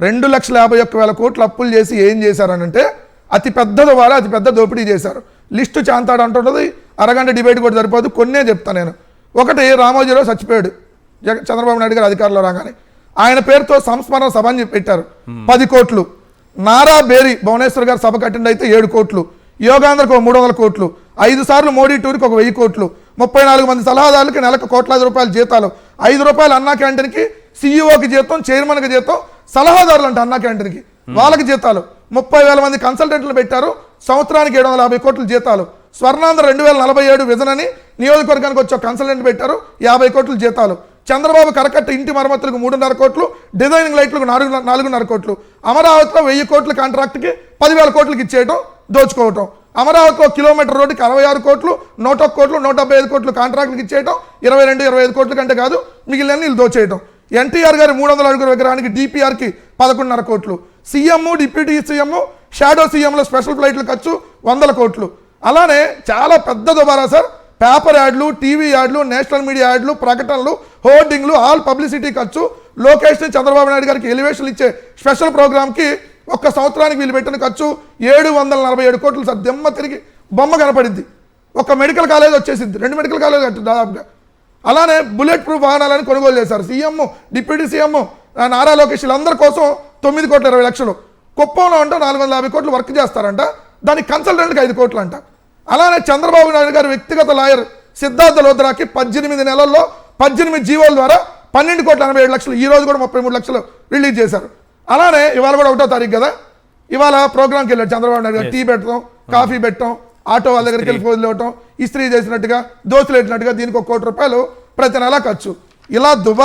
2,51,000 కోట్లు అప్పులు చేసి ఏం చేశారనంటే అతి పెద్ద ద్వారా అతి పెద్ద దోపిడీ చేశారు. లిస్టు చాంతాడు అంటున్నది, అరగంట డిబేట్ కూడా సరిపోదు, కొన్నే చెప్తాను నేను. ఒకటి, రామోజీరావు చచ్చిపోయాడు చంద్రబాబు నాయుడు గారు అధికారంలో రాగానే. ఆయన పేరుతో సంస్మరణ సభ అని పెట్టారు, 10 కోట్లు. నారా బేరి భువనేశ్వర్ గారు సభకు అటెండ్ అయితే 7 కోట్లు. యోగాంధ్రకు 300 కోట్లు. 5 సార్లు మోడీ టూర్కి 1000 కోట్లు. 34 మంది సలహాదారులకి నెలకు ₹1,00,00,000 జీతాలు. ₹5 అన్నా క్యాంటీన్కి, సీఈఓకి జీతం, చైర్మన్కి జీతం, సలహాదారులు అంటే అన్నా క్యాంటీన్కి వాళ్ళకి జీతాలు. 30,000 మంది కన్సల్టెంట్లు పెట్టారు, సంవత్సరానికి 750 కోట్ల జీతాలు. స్వర్ణాంధ్ర 2047 విజన్ అని నియోజకవర్గానికి వచ్చే కన్సల్టెంట్ పెట్టారు, 50 కోట్ల జీతాలు. చంద్రబాబు కరకట్ట ఇంటి మరమ్మతులకు 3.5 కోట్లు, డిజైనింగ్ లైట్లకు 4.5 కోట్లు. అమరావతిలో 1000 కోట్ల కాంట్రాక్ట్కి 10,000 కోట్లకి ఇచ్చేయటం, దోచుకోవటం. అమరావతిలో కిలోమీటర్ రోడ్డుకి 66 కోట్లు, 101 కోట్లు, 175 కోట్లు కాంట్రాక్ట్కి ఇచ్చేయటం, 22-25 కోట్ల కంటే కాదు, మిగిలిన వీళ్ళు దోచేయటం. ఎన్టీఆర్ గారి 300 అడుగుల విగ్రహానికి డిపిఆర్కి 11.5 కోట్లు. సీఎం, డిప్యూటీ సీఎం, షాడో సీఎంలో స్పెషల్ ఫ్లైట్లు ఖర్చు 100 కోట్లు. అలానే చాలా పెద్ద దుబారా సార్. పేపర్ యాడ్లు, టీవీ యాడ్లు, నేషనల్ మీడియా యాడ్లు, ప్రకటనలు, హోర్డింగ్లు, ఆల్ పబ్లిసిటీ ఖర్చు. లోకేష్ని చంద్రబాబు నాయుడు గారికి ఎలివేషన్ ఇచ్చే స్పెషల్ ప్రోగ్రామ్కి ఒక్క సంవత్సరానికి వీళ్ళు పెట్టిన ఖర్చు 747 కోట్లు సార్. దెమ్మ తిరిగి బొమ్మ కనపడింది. ఒక మెడికల్ కాలేజ్ వచ్చేసింది, 2 మెడికల్ కాలేజ్ దాదాపుగా. అలానే బుల్లెట్ ప్రూఫ్ వాహనాలను కొనుగోలు చేశారు. CM, deputy CM Nara Lokesh వీళ్ళందరి కోసం 9,20,00,000. కుప్పంలో అంటే 450 కోట్లు వర్క్ చేస్తారంట, దానికి కన్సల్టెంట్కి 5 కోట్లు అంట. అలానే చంద్రబాబు నాయుడు గారు వ్యక్తిగత లాయర్ సిద్ధార్థ లోద్రాకి 18 నెలల్లో 18 జీవోల ద్వారా 12,87,00,000, ఈ రోజు కూడా 33 లక్షలు రిలీజ్ చేశారు. అలానే ఇవాళ కూడా 1వ తారీఖు కదా, ఇవాళ ప్రోగ్రామ్కి వెళ్ళాడు చంద్రబాబు నాయుడు గారు. టీ పెట్టడం, కాఫీ పెట్టడం, ఆటో వాళ్ళ దగ్గరికి వెళ్ళి ఫోన్లు ఇవ్వటం, ఇస్త్రీ చేసినట్టుగా, దోస్తులు పెట్టినట్టుగా దీనికి ₹1 కోటి ప్రతి నెల ఖర్చు. ఇలా